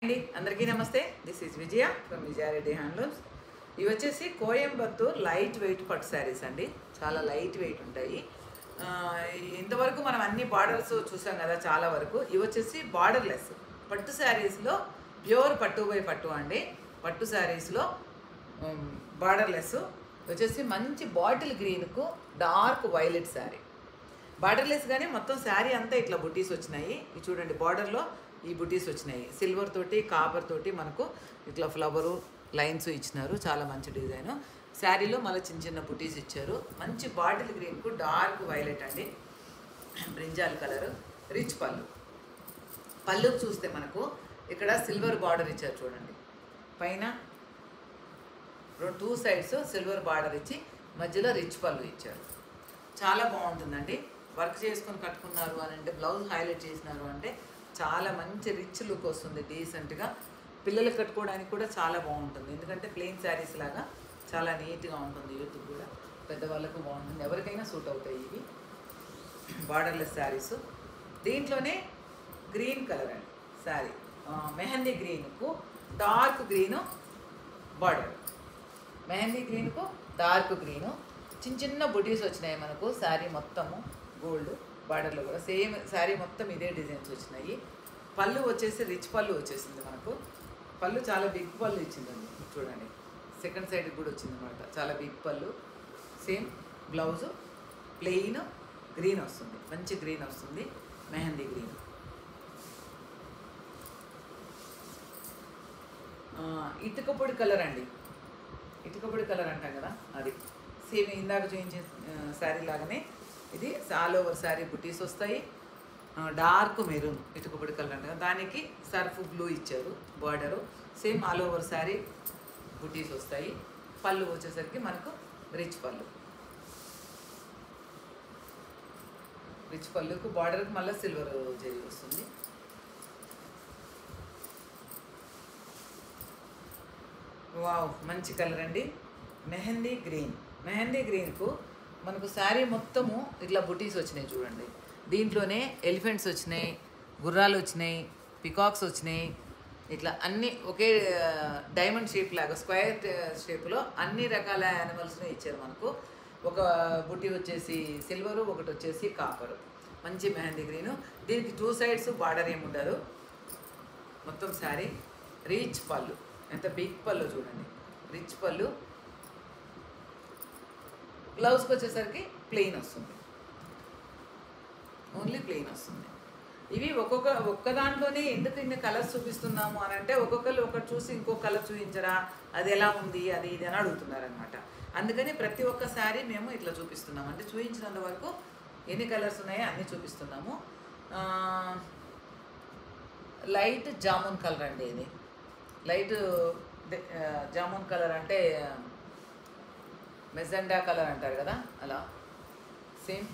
అండి అందరికీ నమస్తే. This is Vijaya from Vijaya Reddy handlooms. ఇవి వచ్చేసి కోయంబత్తూర్ లైట్ వెయిట్ పట్టు శారీస్ అండి. చాలా లైట్ వెయిట్ ఉంటాయి. ఇంతవరకు మనం అన్ని బార్డర్స్ చూసాం కదా చాలా వరకు. ఇవి వచ్చేసి బార్డర్లెస్ పట్టు శారీస్లో ప్యూర్ పట్టు బై పట్టు అండి. పట్టు శారీస్లో బార్డర్లెస్ వచ్చేసి మంచి బాటిల్ గ్రీన్కు డార్క్ వైలెట్ శారీ. బార్డర్లెస్ కానీ మొత్తం శారీ అంతా ఇట్లా బుటీస్ వచ్చినాయి. ఇది చూడండి, బార్డర్లో ఈ బుటీస్ వచ్చినాయి. సిల్వర్ తోటి కాపర్ తోటి మనకు ఇట్లా ఫ్లవరు లైన్స్ ఇచ్చినారు. చాలా మంచి డిజైన్. శారీలో మళ్ళీ చిన్న చిన్న బుటీస్ ఇచ్చారు. మంచి బాటిల్ గ్రీన్కు డార్క్ వైలెట్ అండి, బ్రింజాల్ కలర్. రిచ్ పళ్ళు. పళ్ళుకు చూస్తే మనకు ఇక్కడ సిల్వర్ బార్డర్ ఇచ్చారు చూడండి. పైన 2 సైడ్స్ సిల్వర్ బార్డర్ ఇచ్చి మధ్యలో రిచ్ పళ్ళు ఇచ్చారు. చాలా బాగుంటుందండి. వర్క్ చేసుకొని కట్టుకున్నారు అని అంటే, బ్లౌజ్ హైలైట్ చేసినారు అంటే చాలా మంచి రిచ్ లుక్ వస్తుంది. డీసెంట్గా పిల్లలకు కట్టుకోవడానికి కూడా చాలా బాగుంటుంది. ఎందుకంటే ప్లెయిన్ శారీస్ లాగా చాలా నీట్గా ఉంటుంది. యూత్కి కూడా పెద్దవాళ్ళకు బాగుంటుంది. ఎవరికైనా సూట్ అవుతాయి ఇవి బార్డర్లెస్ శారీస్. దీంట్లోనే గ్రీన్ కలర్ అండి శారీ. మెహందీ గ్రీన్కు డార్క్ గ్రీను బార్డర్. మెహందీ గ్రీన్కు డార్క్ గ్రీను. చిన్న చిన్న బుటీస్ వచ్చినాయి మనకు. శారీ మొత్తము గోల్డ్ బార్డర్లో కూడా సేమ్ శారీ మొత్తం ఇదే డిజైన్స్ వచ్చినాయి. పళ్ళు వచ్చేసి రిచ్ పళ్ళు వచ్చేసింది మనకు. పళ్ళు చాలా బిగ్ పళ్ళు ఇచ్చిందండి. చూడండి, సెకండ్ సైడ్ కూడా వచ్చింది అనమాట. చాలా బిగ్ పళ్ళు. సేమ్ బ్లౌజు ప్లెయిన్ గ్రీన్ వస్తుంది. మంచి గ్రీన్ వస్తుంది, మెహందీ గ్రీన్. ఇటుకపొడి కలర్ అండి. ఇటుకపొడి కలర్ అంటాం కదా, అది సేమ్ ఇందాక చూపించే శారీ లాగానే ఇది ఆల్ ఓవర్ శారీ బుటీస్ వస్తాయి. డార్క్ మెరూన్ ఇటుకపొడి కలర్ అంటే దానికి సర్ఫ్ బ్లూ ఇచ్చారు border. Same all over sari బుటీస్ వస్తాయి. పళ్ళు వచ్చేసరికి మనకు రిచ్ పళ్ళు. రిచ్ పళ్ళుకు బార్డర్కి మళ్ళీ సిల్వర్ జరీ వస్తుంది. వావ్, మంచి కలర్ అండి, మెహందీ గ్రీన్. మెహందీ గ్రీన్కు మనకు శారీ మొత్తము ఇట్లా బుటీస్ వచ్చినాయి చూడండి. దీంట్లోనే ఎలిఫెంట్స్ వచ్చినాయి, గుర్రాలు వచ్చినాయి, పికాక్స్ వచ్చినాయి. ఇట్లా అన్ని ఒకే డైమండ్ షేప్ లాగా స్క్వేర్ షేప్లో అన్ని రకాల యానిమల్స్ని ఇచ్చారు మనకు. ఒక బుటీ వచ్చేసి సిల్వరు, ఒకటి వచ్చేసి కాపరు. మంచి మెహందీ గ్రీను. దీనికి 2 సైడ్స్ బార్డర్ ఏమి ఉండదు. మొత్తం శారీ రిచ్ పళ్ళు. ఎంత బిగ్ పళ్ళు చూడండి, రిచ్ పళ్ళు. బ్లౌజ్కి వచ్చేసరికి ప్లెయిన్ వస్తుంది, ఓన్లీ ప్లెయిన్ వస్తుంది. ఇవి ఒక్క దాంట్లోనే ఎందుకు ఇన్ని కలర్స్ చూపిస్తున్నాము అని అంటే, ఒక్కొక్కరు ఒకటి చూసి ఇంకో కలర్ చూపించరా, అది ఎలా ఉంది అది ఇది అని అడుగుతున్నారనమాట. అందుకని ప్రతి ఒక్క శారీ మేము ఇట్లా చూపిస్తున్నాము. అంటే చూపించినంత వరకు ఎన్ని కలర్స్ ఉన్నాయో అన్నీ చూపిస్తున్నాము. లైట్ జామున్ కలర్ అండి ఇది. లైట్ జామున్ కలర్ అంటే మెజెండా కలర్ అంటారు కదా, అలా. సేమ్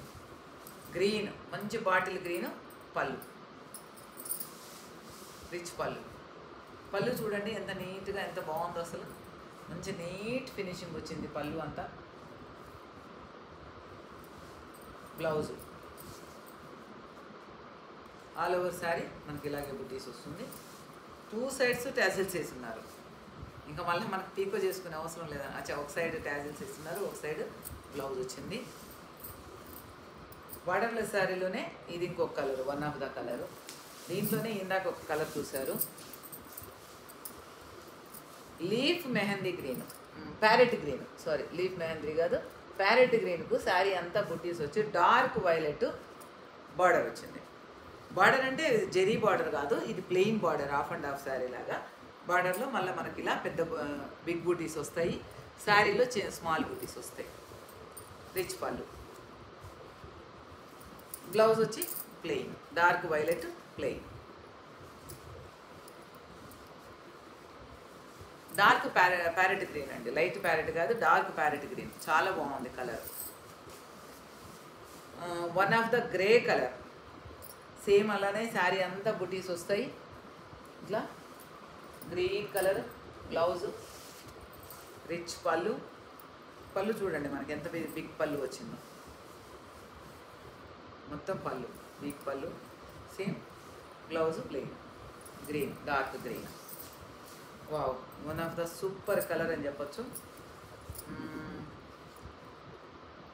గ్రీన్, మంచి బాటిల్ గ్రీన్ పళ్ళు, రిచ్ పళ్ళు. పళ్ళు చూడండి ఎంత నీట్గా, ఎంత బాగుందో అసలు. మంచి నీట్ ఫినిషింగ్ వచ్చింది పళ్ళు అంతా. బ్లౌజు ఆల్ ఓవర్ శారీ మనకి ఇలాగే బుటీస్ వస్తుంది. 2 సైడ్స్ టాజిల్స్ వేసి ఉన్నారు. ఇంకా మళ్ళీ మనకు పీకో చేసుకునే అవసరం లేదా. ఒక సైడ్ టాజిల్స్ ఇస్తున్నారు, ఒక సైడ్ బ్లౌజ్ వచ్చింది. బార్డర్లెస్ శారీలోనే ఇది ఇంకొక colour, one of the colour. దీంట్లోనే ఇందాక ఒక కలర్ చూశారు, leaf mehndi green, parrot green. Sorry, leaf mehndi కాదు, ప్యారెట్ గ్రీన్కు శారీ అంతా బుటీస్ వచ్చి డార్క్ వైలెట్ బార్డర్ వచ్చింది. బార్డర్ అంటే జెరీ బార్డర్ కాదు, ఇది plain border, half and half sari లాగా. బార్డర్లో మళ్ళీ మనకి ఇలా పెద్ద బిగ్ బూటీస్ వస్తాయి. శారీలో స్మాల్ బూటీస్ వస్తాయి. రిచ్ పళ్ళు. బ్లౌజ్ వచ్చి plain, dark violet plain. Dark parrot green అండి, లైట్ ప్యారెట్ కాదు, డార్క్ ప్యారెట్ గ్రీన్. చాలా బాగుంది colour. One of the grey colour. Same అలానే శారీ అంతా బుటీస్ వస్తాయి. ఇట్లా గ్రీన్ కలర్ బ్లౌజు, రిచ్ పళ్ళు. పళ్ళు చూడండి మనకి ఎంత బిగ్ పళ్ళు వచ్చిందో. మొత్తం పళ్ళు బిగ్ పళ్ళు. Same blouse plain. Green, dark green. Wow, one of the super colour అని చెప్పొచ్చు.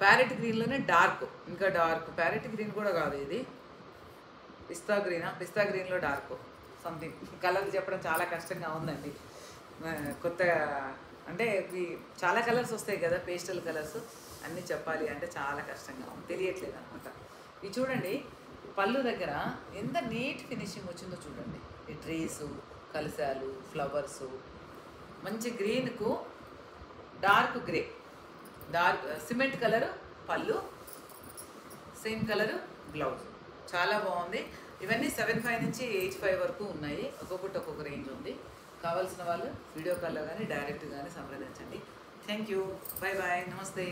ప్యారెట్ గ్రీన్లోనే డార్క్, ఇంకా డార్క్. ప్యారెట్ గ్రీన్ కూడా కాదు ఇది, పిస్తా గ్రీనా, పిస్తా గ్రీన్లో డార్క్ సంథింగ్. కలర్ చెప్పడం చాలా కష్టంగా ఉందండి. కొత్తగా అంటే ఇవి చాలా కలర్స్ వస్తాయి కదా, పేస్టల్ కలర్స్ అన్నీ చెప్పాలి అంటే చాలా కష్టంగా ఉంది, తెలియట్లేదు అనమాట. ఇది చూడండి, పళ్ళు దగ్గర ఎంత నీట్ ఫినిషింగ్ వచ్చిందో చూడండి. ఈ ట్రీసు, కలశాలు, ఫ్లవర్సు, మంచి గ్రీన్కు dark grey, dark cement colour పళ్ళు, సేమ్ కలరు బ్లౌజ్. చాలా బాగుంది. ఇవన్నీ 7.5 నుంచి 8.5 వరకు ఉన్నాయి. ఒక్కొక్కటి ఒక్కొక్క రేంజ్ ఉంది. కావాల్సిన వాళ్ళు వీడియో కాల్లో కానీ డైరెక్ట్ కానీ సంప్రదించండి. థ్యాంక్ యూ, బాయ్ బాయ్, నమస్తే.